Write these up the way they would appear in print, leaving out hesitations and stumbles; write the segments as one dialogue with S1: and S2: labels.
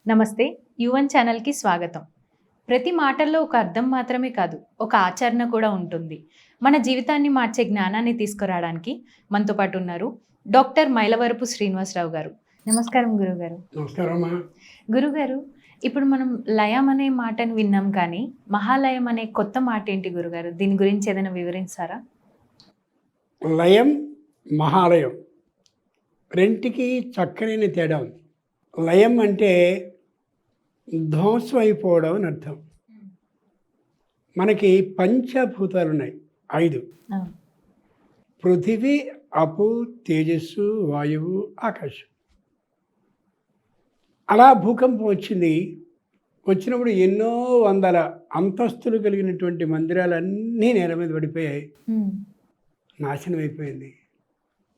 S1: నమస్తే. యువన్ ఛానల్‌కి స్వాగతం. ప్రతి మాటల్లో ఒక అర్థం మాత్రమే కాదు, ఒక ఆచరణ కూడా ఉంటుంది. మన జీవితాన్ని మార్చే జ్ఞానాన్ని తీసుకురావడానికి మనతో పాటు ఉన్నారు డాక్టర్ మైలవరపు శ్రీనివాసరావు గారు. నమస్కారం గురుగారు.
S2: నమస్కారమ్మా.
S1: గురుగారు, ఇప్పుడు మనం లయం అనే మాటను విన్నాం కానీ, మహాలయం అనే కొత్త మాట ఏంటి గురుగారు? దీని గురించి ఏదైనా వివరిస్తారా?
S2: లయం, మహాలయం రెంటికి చక్కనైన తేడా ఉంది. లయం అంటే ధ్వంసం అయిపోవడం అని అర్థం. మనకి పంచభూతాలు ఉన్నాయి, 5.
S1: ఆ!
S2: పృథివీ, అపు, తేజస్సు, వాయువు, ఆకాశం. అలా భూకంపం వచ్చినప్పుడు ఎన్నో వందల అంతస్తులు కలిగినటువంటి మందిరాలన్నీ నేల మీద పడిపోయాయి,
S1: హ్మ్.
S2: నాశనం అయిపోయింది.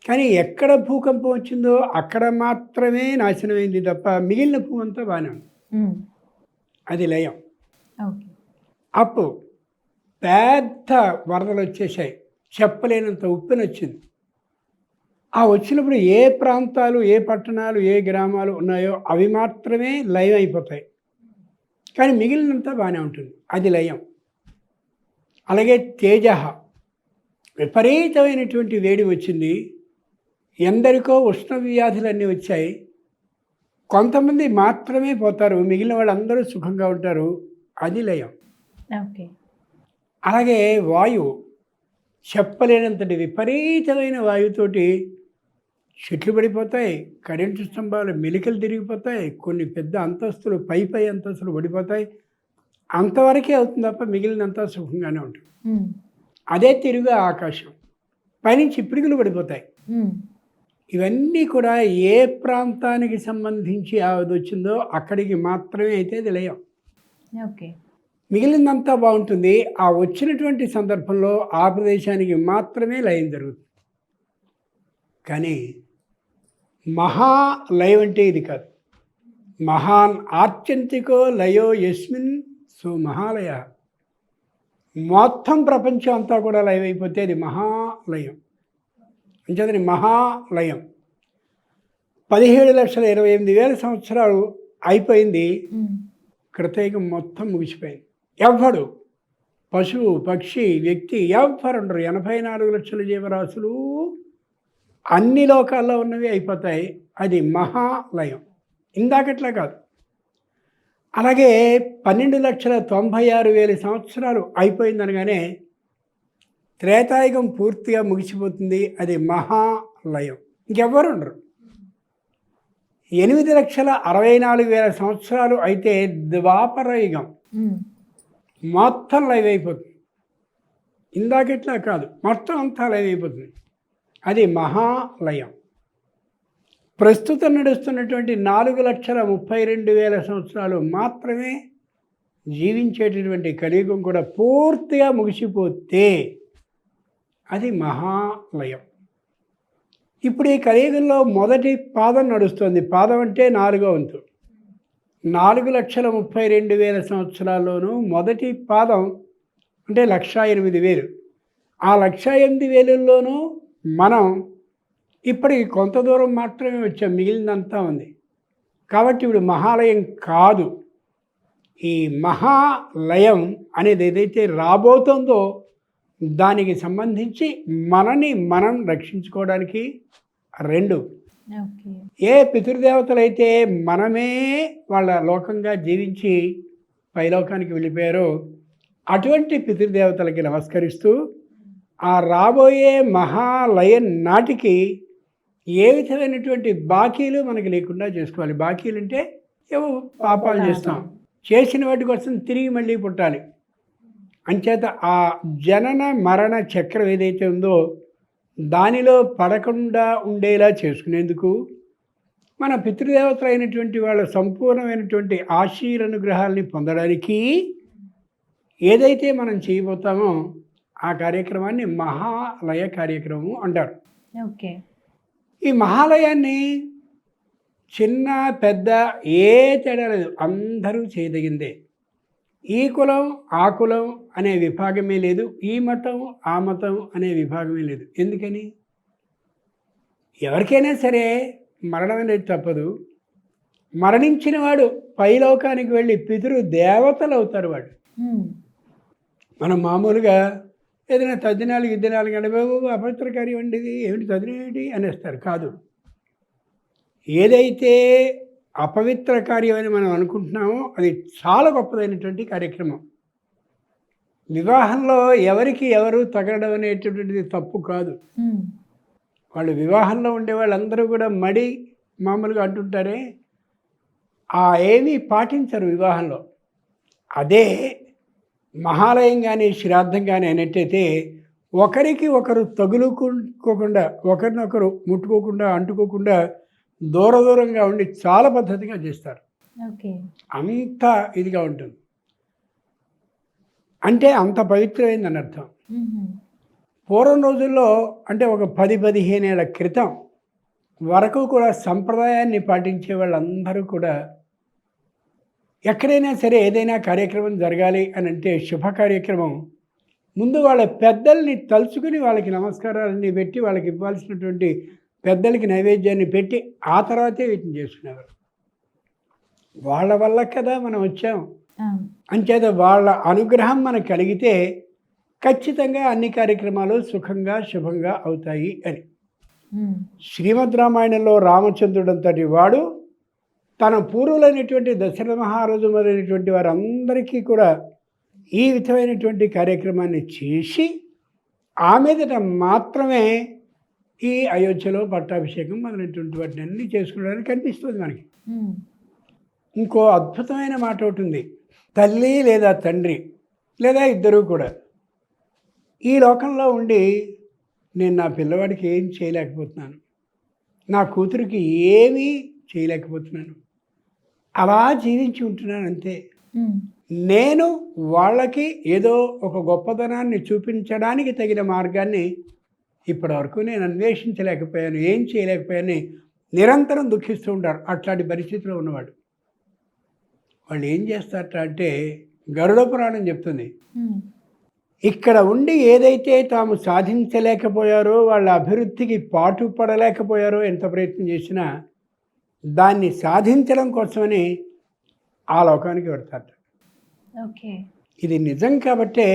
S2: కానీ ఎక్కడ భూకంపం వచ్చిందో అక్కడ మాత్రమే నాశనమైంది తప్ప మిగిలిన భూమి అంతా బాగానే ఉంది.
S1: హ్మ్.
S2: అది లయం.
S1: ఓకే.
S2: అప్పు పెద్ద వరదలు వచ్చేసాయి, చెప్పలేనంత ఉప్పెన వచ్చింది. ఆ వచ్చినప్పుడు ఏ ప్రాంతాలు, ఏ పట్టణాలు, ఏ గ్రామాలు ఉన్నాయో అవి మాత్రమే లయం అయిపోతాయి, కానీ మిగిలినంతా బాగానే ఉంటుంది. అది లయం. అలాగే తేజ, విపరీతమైనటువంటి వేడి వచ్చింది, ఎందరికో ఉష్ణ వ్యాధులన్నీ వచ్చాయి. కొంతమంది మాత్రమే పోతారు, మిగిలిన వాళ్ళందరూ సుఖంగా ఉంటారు. అది లయం.
S1: ఓకే.
S2: అలాగే వాయువు, చెప్పలేనంతటి విపరీతమైన వాయువుతోటి చెట్లు పడిపోతాయి, కరెంటు స్తంభాలు మెలికలు తిరిగిపోతాయి, కొన్ని పెద్ద అంతస్తులు పై అంతస్తులు పడిపోతాయి. అంతవరకే అవుతుంది తప్ప మిగిలినంతా సుఖంగానే ఉంటుంది.
S1: హ్మ్.
S2: అదే తిరుగు ఆకాశం, పైనుంచి పిడుగులు పడిపోతాయి.
S1: హ్మ్.
S2: ఇవన్నీ కూడా ఏ ప్రాంతానికి సంబంధించి అది వచ్చిందో అక్కడికి మాత్రమే అయితే అది లయం.
S1: ఓకే.
S2: మిగిలిందంతా బాగుంటుంది. ఆ వచ్చినటువంటి సందర్భంలో ఆ ప్రదేశానికి మాత్రమే లయం జరుగుతుంది. కానీ మహాలయం అంటే ఇది కాదు. మహాన్ ఆర్చంతికో లయో యస్మిన్ సో మహాలయ. మొత్తం ప్రపంచం అంతా కూడా లయం అయిపోతే అది మహాలయం. అంచేతని మహాలయం 17,28,000 సంవత్సరాలు అయిపోయింది.
S1: హ్మ్.
S2: కృతయుగం మొత్తం ముగిసిపోయింది. ఎవ్వడు, పశువు, పక్షి, వ్యక్తి ఎవ్వరు ఉండరు. 84 లక్షల జీవరాశులు అన్ని లోకాల్లో ఉన్నవి అయిపోతాయి. అది మహాలయం. ఇందాకట్లా కాదు. అలాగే 12,96,000 సంవత్సరాలు అయిపోయిందనగానే త్రేతాయుగం పూర్తిగా ముగిసిపోతుంది. అది మహాలయం. ఇంకెవ్వరు ఉండరు. 8,64,000 సంవత్సరాలు అయితే ద్వాపర యుగం
S1: హ్మ్.
S2: మొత్తం లైవ్ అయిపోతుంది. ఇందాకెట్లా కాదు, మొత్తం అంతా లైవ్ అయిపోతుంది. అది మహాలయం. ప్రస్తుతం నడుస్తున్నటువంటి 4,32,000 సంవత్సరాలు మాత్రమే జీవించేటటువంటి కలియుగం కూడా పూర్తిగా ముగిసిపోతే అది మహాలయం. ఇప్పుడు ఈ కలియుగంలో మొదటి పాదం నడుస్తుంది. పాదం అంటే 4వ వంతు. 4,32,000 సంవత్సరాల్లోనూ మొదటి పాదం అంటే 1,08,000. ఆ 1,08,000లోనూ మనం ఇప్పటికి కొంత దూరం మాత్రమే వచ్చాం, మిగిలినంతా ఉంది. కాబట్టి ఇప్పుడు మహాలయం కాదు. ఈ మహాలయం అనేది ఏదైతే రాబోతుందో దానికి సంబంధించి మనని మనం రక్షించుకోవడానికి 2.
S1: ఓకే.
S2: ఏ పితృదేవతలైతే మనమే వాళ్ళ లోకంగా జీవించి పైలోకానికి వెళ్ళిపోయారో అటువంటి పితృదేవతలకి నమస్కరిస్తూ ఆ రాబోయే మహాలయం నాటికి ఏ విధమైనటువంటి బాకీలు మనకి లేకుండా చేసుకోవాలి. బాకీలు అంటే ఏవో పాపాలు చేస్తాం, చేసిన వాటి కోసం తిరిగి మళ్ళీ పుట్టాలి. అంచేత ఆ జనన మరణ చక్రం ఏదైతే ఉందో దానిలో పడకుండా ఉండేలా చేసుకునేందుకు మన పితృదేవతలు అయినటువంటి వాళ్ళ సంపూర్ణమైనటువంటి ఆశీర్వానుగ్రహాలని పొందడానికి ఏదైతే మనం చేయబోతామో ఆ కార్యక్రమాన్ని మహాలయ కార్యక్రమం అంటారు.
S1: ఓకే.
S2: ఈ మహాలయాన్ని చిన్న పెద్ద ఏ తేడా లేదు, అందరూ చేయదగిందే. ఈ కులం ఆ కులం అనే విభాగమే లేదు, ఈ మతం ఆ మతం అనే విభాగమే లేదు. ఎందుకని? ఎవరికైనా సరే మరణం అనేది తప్పదు. మరణించిన వాడు పైలోకానికి వెళ్ళి పితృ దేవతలు అవుతారు వాళ్ళు. మనం మామూలుగా ఏదైనా తద్దినాలు గిద్దినాలు కంటే బాబు అపవిత్రకార్యం అండి ఇది ఏమిటి తద్దినం ఏంటి అనేస్తారు. కాదు, ఏదైతే అపవిత్ర కార్యం అని మనం అనుకుంటున్నామో అది చాలా గొప్పదైనటువంటి కార్యక్రమం. వివాహంలో ఎవరికి ఎవరు తగలడం అనేటటువంటిది తప్పు కాదు. వాళ్ళు వివాహంలో ఉండే వాళ్ళందరూ కూడా మామూలుగా అంటుంటారే, ఏమీ పాటించరు వివాహంలో. అదే మహాలయం కానీ శ్రాద్ధం కానీ అయినట్టయితే ఒకరికి ఒకరు తగులుకోకుండా, ఒకరినొకరు ముట్టుకోకుండా, అంటుకోకుండా దూరంగా ఉండి చాలా పద్ధతిగా చేస్తారు. అంత ఇదిగా ఉంటుంది. అంటే అంత పవిత్రమైందని అర్థం. పూర్వం రోజుల్లో అంటే ఒక 10-15 ఏళ్ల క్రితం వరకు కూడా సంప్రదాయాన్ని పాటించే వాళ్ళందరూ కూడా ఎక్కడైనా సరే ఏదైనా కార్యక్రమం జరగాలి అని అంటే శుభ కార్యక్రమం ముందు వాళ్ళ పెద్దల్ని తలుచుకుని వాళ్ళకి నమస్కారాలన్నీ పెట్టి వాళ్ళకి ఇవ్వాల్సినటువంటి పెద్దలకి నైవేద్యాన్ని పెట్టి ఆ తర్వాతే వీటిని చేసుకునేవారు. వాళ్ళ వల్ల కదా మనం వచ్చాం. అంచేత వాళ్ళ అనుగ్రహం మనకు కలిగితే ఖచ్చితంగా అన్ని కార్యక్రమాలు సుఖంగా శుభంగా అవుతాయి అని. శ్రీమద్ రామాయణంలో రామచంద్రుడంతటి వాడు తన పూర్వులైనటువంటి దశరథ మహారాజు మొదలైనటువంటి వారందరికీ కూడా ఈ విధమైనటువంటి కార్యక్రమాన్ని చేసి ఆ మీదట మాత్రమే ఈ అయోధ్యలో పట్టాభిషేకం మొదలైనటువంటి వాటిని అన్నీ చేసుకోవడానికి కనిపిస్తుంది మనకి. ఇంకో అద్భుతమైన మాట ఒకటి ఉంది. తల్లి లేదా తండ్రి లేదా ఇద్దరూ కూడా ఈ లోకంలో ఉండి నేను నా పిల్లవాడికి ఏం చేయలేకపోతున్నాను, నా కూతురికి ఏమీ చేయలేకపోతున్నాను, అలా జీవించి ఉంటున్నాను అంతే. నేను వాళ్ళకి ఏదో ఒక గొప్పతనాన్ని చూపించడానికి తగిన మార్గాన్ని ఇప్పటివరకు నేను అన్వేషించలేకపోయాను, ఏం చేయలేకపోయాను, నిరంతరం దుఃఖిస్తూ ఉంటారు. అట్లాంటి పరిస్థితిలో ఉన్నవాడు వాళ్ళు ఏం చేస్తారట అంటే గరుడ పురాణం చెప్తుంది, ఇక్కడ ఉండి ఏదైతే తాము సాధించలేకపోయారో, వాళ్ళ అభివృద్ధికి పాటుపడలేకపోయారో, ఎంత ప్రయత్నం చేసినా దాన్ని సాధించడం కోసమని ఆ లోకానికి పెడతారట. ఇది నిజం కాబట్టే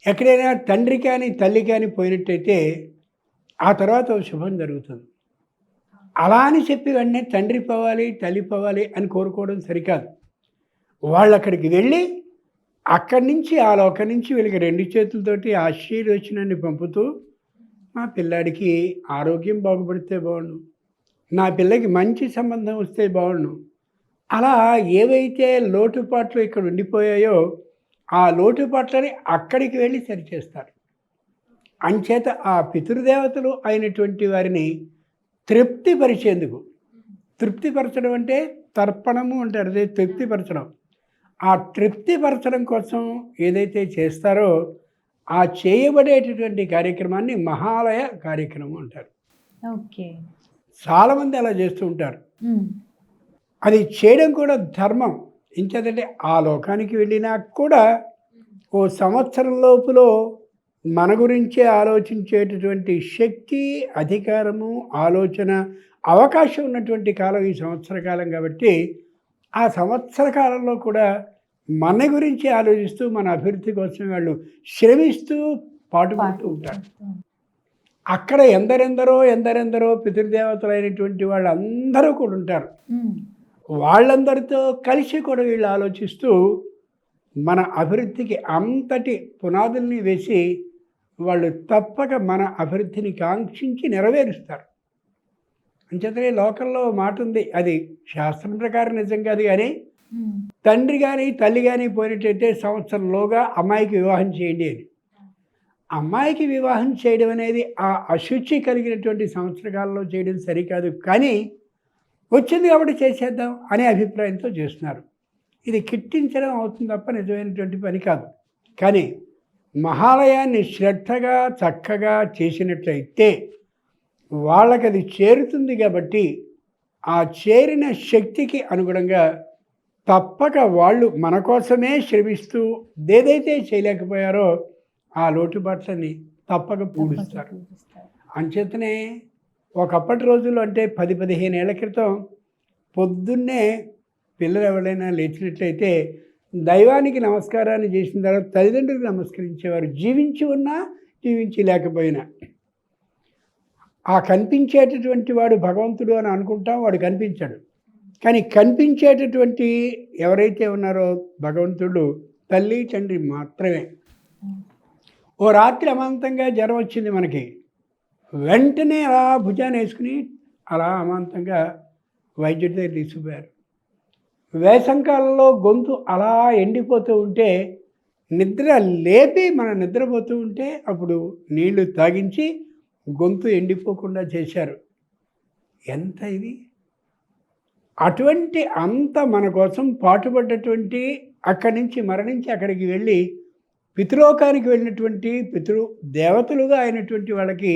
S2: ఎక్కడైనా తండ్రి కానీ తల్లి కానీ పోయినట్టయితే ఆ తర్వాత శుభం జరుగుతుంది. అలా అని చెప్పి వెంటనే తండ్రి పోవాలి తల్లి పోవాలి అని కోరుకోవడం సరికాదు. వాళ్ళు అక్కడికి వెళ్ళి అక్కడి నుంచి ఆ లోకం నుంచి వీళ్ళకి 2 చేతులతోటి ఆశీర్వచనాన్ని పంపుతూ మా పిల్లాడికి ఆరోగ్యం బాగుపడితే బాగుండు, నా పిల్లకి మంచి సంబంధం వస్తే బాగుండు, అలా ఏవైతే లోటుపాట్లు ఇక్కడ ఉండిపోయాయో ఆ లోటుపాట్లని అక్కడికి వెళ్ళి సరిచేస్తారు. అంచేత ఆ పితృదేవతలు అయినటువంటి వారిని తృప్తిపరిచేందుకు, తృప్తిపరచడం అంటే తర్పణము అంటారు, అదే తృప్తిపరచడం. ఆ తృప్తిపరచడం కోసం ఏదైతే చేస్తారో ఆ చేయబడేటటువంటి కార్యక్రమాన్ని మహాలయ కార్యక్రమం అంటారు. చాలామంది అలా చేస్తూ ఉంటారు. అది చేయడం కూడా ధర్మం. ఇంకేదంటే ఆ లోకానికి వెళ్ళినా కూడా ఓ సంవత్సరం లోపులో మన గురించే ఆలోచించేటటువంటి శక్తి, అధికారము, ఆలోచన, అవకాశం ఉన్నటువంటి కాలం ఈ సంవత్సర కాలం కాబట్టి ఆ సంవత్సర కాలంలో కూడా మన గురించి ఆలోచిస్తూ మన అభివృద్ధి కోసం వాళ్ళు శ్రమిస్తూ పాటుపడుతూ ఉంటారు. అక్కడ ఎందరెందరో పితృదేవతలైనటువంటి వాళ్ళందరూ కూడా ఉంటారు. వాళ్ళందరితో కలిసి కూడా వీళ్ళు ఆలోచిస్తూ మన అభివృద్ధికి అంతటి పునాదుల్ని వేసి వాళ్ళు తప్పక మన అభివృద్ధిని కాంక్షించి నెరవేరుస్తారు. అంచేతనే లోకంలో మాట ఉంది, అది శాస్త్రం ప్రకారం నిజం కాదు కానీ, తండ్రి కానీ తల్లి కానీ పోయినట్టయితే సంవత్సరంలోగా అమ్మాయికి వివాహం చేయండి అని. అమ్మాయికి వివాహం చేయడం అనేది ఆ అశుచి కలిగినటువంటి సంవత్సరకాలంలో చేయడం సరికాదు, కానీ వచ్చింది కాబట్టి చేసేద్దాం అనే అభిప్రాయంతో చేస్తున్నారు. ఇది కిట్టించడం అవుతుంది తప్ప నిజమైనటువంటి పని కాదు. కానీ మహాలయాన్ని శ్రద్ధగా చక్కగా చేసినట్లయితే వాళ్ళకి అది చేరుతుంది కాబట్టి ఆ చేరిన శక్తికి అనుగుణంగా తప్పక వాళ్ళు మన కోసమే శ్రమిస్తూ ఏదైతే చేయలేకపోయారో ఆ లోటుబాట్లని తప్పక పూడుస్తారు. అంచేతనే ఒకప్పటి రోజుల్లో అంటే 10-15 ఏళ్ల క్రితం పొద్దున్నే పిల్లలు ఎవరైనా లేచినట్లయితే దైవానికి నమస్కారాన్ని చేసిన తర్వాత తల్లిదండ్రులకు నమస్కరించేవారు, జీవించి ఉన్నా జీవించి లేకపోయినా. ఆ కనిపించేటటువంటి వాడు భగవంతుడు అని అనుకుంటాం, వాడు కనిపించాడు. కానీ కనిపించేటటువంటి ఎవరైతే ఉన్నారో భగవంతుడు తల్లి తండ్రి మాత్రమే. ఓ రాత్రి అమాంతంగా జ్వరం వచ్చింది మనకి. వెంటనే అలా భుజాన్ని వేసుకుని అలా అమాంతంగా వైద్యుడి దగ్గర తీసుకుపోయారు. వేసంకాలంలో గొంతు అలా ఎండిపోతూ ఉంటే నిద్ర లేపి మనం నిద్రపోతూ ఉంటే అప్పుడు నీళ్లు తాగించి గొంతు ఎండిపోకుండా చేశారు. ఎంత ఇది! అటువంటి అంత మన కోసం పాటుపడ్డటువంటి, అక్కడి నుంచి మరణించి అక్కడికి వెళ్ళి పితృలోకానికి వెళ్ళినటువంటి దేవతలుగా అయినటువంటి వాళ్ళకి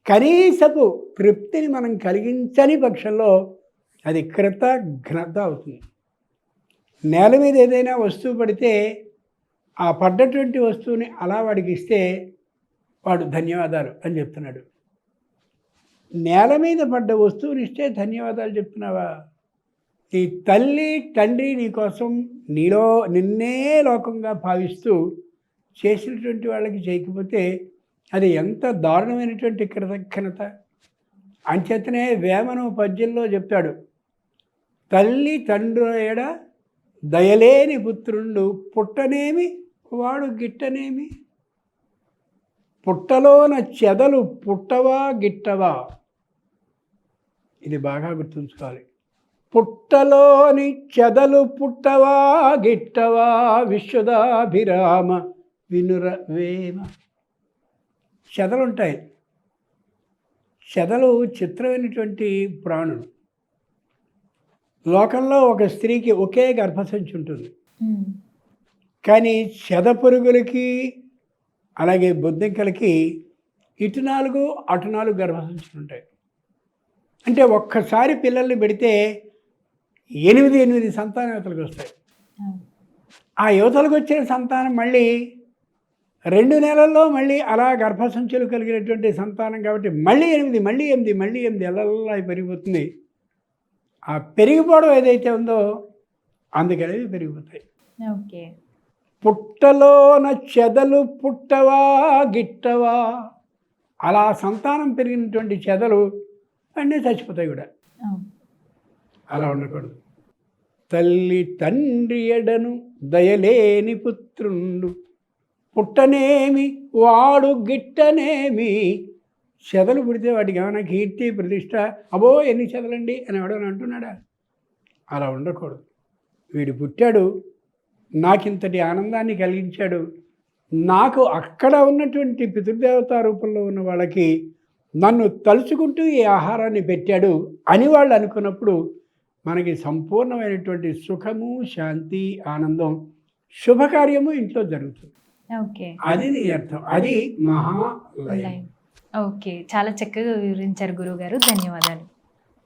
S2: కనీసపు తృప్తిని మనం కలిగించని పక్షంలో అది కృతజ్ఞత అవుతుంది. నేల మీద ఏదైనా వస్తువు పడితే ఆ పడ్డటువంటి వస్తువుని అలా వాడికి ఇస్తే వాడు ధన్యవాదాలు అని చెప్తున్నాడు. నేల మీద పడ్డ వస్తువుని ఇస్తే ధన్యవాదాలు చెప్తున్నావా? నీ తల్లి తండ్రి నీకోసం నిన్నే లోకంగా భావిస్తూ చేసినటువంటి వాళ్ళకి చేయకపోతే అది ఎంత దారుణమైనటువంటి కృతజ్ఞత. అంచేతనే వేమన పద్యంలో చెప్తాడు, తల్లి తండ్రుల దయలేని పుత్రుండు పుట్టనేమి వాడు గిట్టనేమి. పుట్టలోన చెదలు పుట్టవా గిట్టవా, ఇది బాగా గుర్తుంచుకోవాలి. పుట్టలోని చెదలు పుట్టవా గిట్టవా విశ్వదాభిరామ వినురవేమ. చెదలుంటాయి. చెదలు చిత్రమైనటువంటి ప్రాణులు. లోకంలో ఒక స్త్రీకి ఒకే గర్భసంచి ఉంటుంది. కానీ చెద పురుగులకి అలాగే బొద్దింకలకి ఇటు 4 అటు 4 గర్భసంచులు ఉంటాయి. అంటే ఒక్కసారి పిల్లల్ని పెడితే 8 సంతానం యువతలకు వస్తాయి. ఆ యువతలకు వచ్చిన సంతానం మళ్ళీ 2 నెలల్లో మళ్ళీ అలా గర్భసంచులు కలిగినటువంటి సంతానం కాబట్టి మళ్ళీ 8 అలా పెరిగిపోతుంది. ఆ పెరిగిపోవడం ఏదైతే ఉందో అందుకనేవి పెరిగిపోతాయి.
S1: ఓకే.
S2: పుట్టలోన చెదలు పుట్టవా గిట్టవా, అలా సంతానం పెరిగినటువంటి చెదలు అన్నీ చచ్చిపోతాయి కూడా. అలా ఉండకూడదు. తల్లి తండ్రి ఎడను దయలేని పుత్రుండు పుట్టనేమి వాడు గిట్టనేమి. చెదలు పుడితే వాటికి ఏమైనా కీర్తి ప్రతిష్ట, అబో ఎన్ని చెదలండి అని ఎవడని అంటున్నాడా? అలా ఉండకూడదు. వీడు పుట్టాడు, నాకింతటి ఆనందాన్ని కలిగించాడు, నాకు అక్కడ ఉన్నటువంటి పితృదేవతా రూపంలో ఉన్న వాళ్ళకి నన్ను తలుచుకుంటూ ఈ ఆహారాన్ని పెట్టాడు అని వాళ్ళు అనుకున్నప్పుడు మనకి సంపూర్ణమైనటువంటి సుఖము, శాంతి, ఆనందం, శుభకార్యము ఇంట్లో జరుగుతుంది.
S1: ఓకే,
S2: అది నీ అర్థం. అది మహాలయం.
S1: ఓకే, చాలా చక్కగా వివరించారు గురువుగారు. ధన్యవాదాలు.